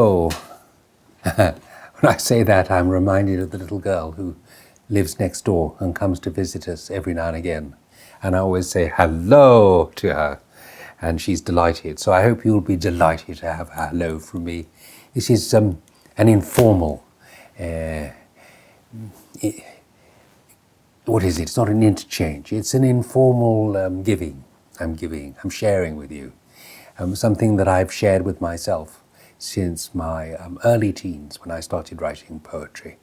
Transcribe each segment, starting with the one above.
Oh, when I say that, I'm reminded of the little girl who lives next door and comes to visit us every now and again. And I always say hello to her, and she's delighted. So I hope you'll be delighted to have a hello from me. This is an informal, what is it? It's not an interchange. It's an informal giving. I'm sharing with you. Something that I've shared with myself since my early teens when I started writing poetry.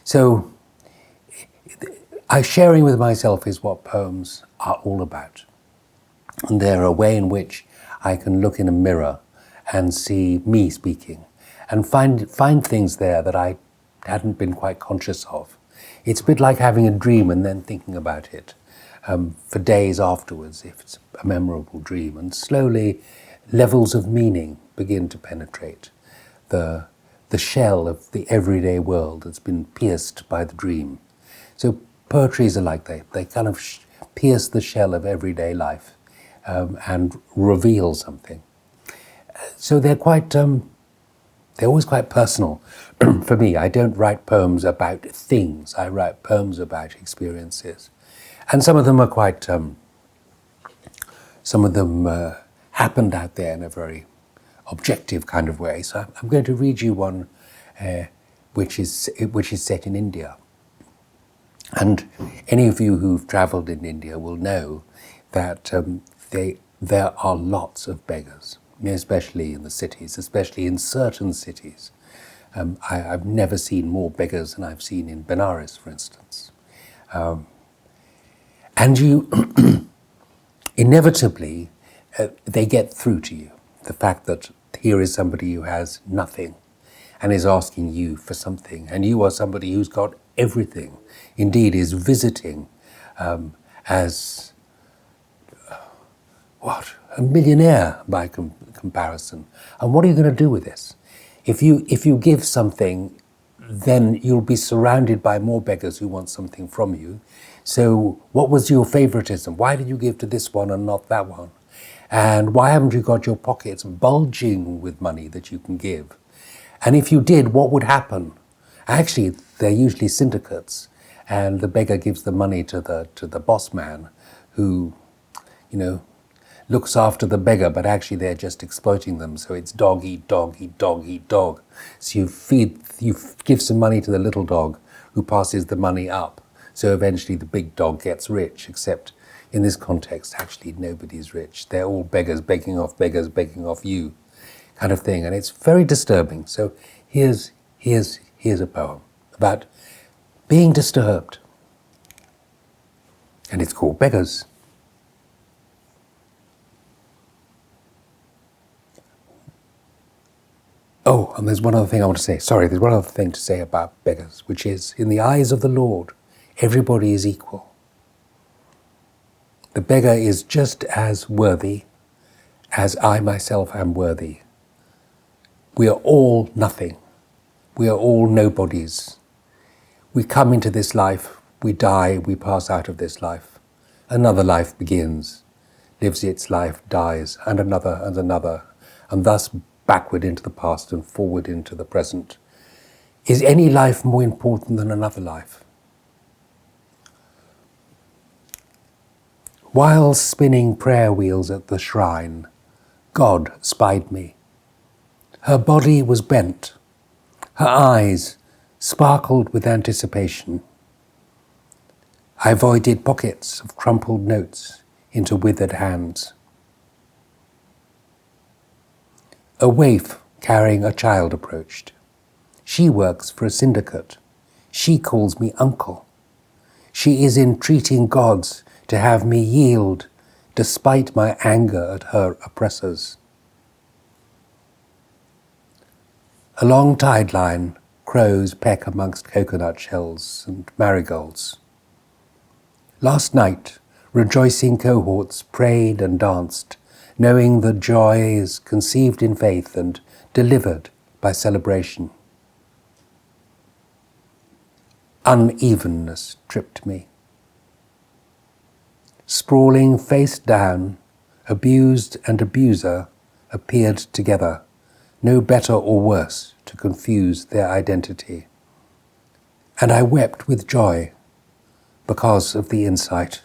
So sharing with myself is what poems are all about. And they're a way in which I can look in a mirror and see me speaking and find things there that I hadn't been quite conscious of. It's a bit like having a dream and then thinking about it for days afterwards, if it's a memorable dream. And slowly, levels of meaning begin to penetrate the shell of the everyday world that's been pierced by the dream. So poetries are like that. They kind of pierce the shell of everyday life and reveal something. So they're always quite personal for me. I don't write poems about things. I write poems about experiences. And some of them are quite, happened out there in a very objective kind of way. So I'm going to read you one which is set in India. And any of you who've travelled in India will know that there are lots of beggars, especially in the cities, especially in certain cities. I've never seen more beggars than I've seen in Benares, for instance. And you, inevitably, they get through to you. The fact that here is somebody who has nothing and is asking you for something, and you are somebody who's got everything, indeed is visiting as, a millionaire by comparison. And what are you going to do with this? If you give something, then you'll be surrounded by more beggars who want something from you. So what was your favoritism? Why did you give to this one and not that one? And why haven't you got your pockets bulging with money that you can give? And if you did, what would happen? Actually, they're usually syndicates, and the beggar gives the money to the boss man, who, looks after the beggar, but actually they're just exploiting them. So it's dog eat dog eat dog eat dog. So you give some money to the little dog, who passes the money up. So eventually the big dog gets rich, except in this context, actually nobody's rich. They're all beggars begging off you, kind of thing. And it's very disturbing. So here's a poem about being disturbed. And it's called Beggars. Oh, and there's one other thing I want to say. There's one other thing to say about beggars, which is, in the eyes of the Lord, everybody is equal. The beggar is just as worthy as I myself am worthy. We are all nothing. We are all nobodies. We come into this life, we die, we pass out of this life. Another life begins, lives its life, dies, and another, and thus backward into the past and forward into the present. Is any life more important than another life? While spinning prayer wheels at the shrine, God spied me. Her body was bent. Her eyes sparkled with anticipation. I avoided pockets of crumpled notes into withered hands. A waif carrying a child approached. She works for a syndicate. She calls me uncle. She is entreating gods to have me yield despite my anger at her oppressors. Along tide line, crows peck amongst coconut shells and marigolds. Last night, rejoicing cohorts prayed and danced, knowing that joy is conceived in faith and delivered by celebration. Unevenness tripped me. Sprawling face down, abused and abuser appeared together, no better or worse to confuse their identity. And I wept with joy because of the insight.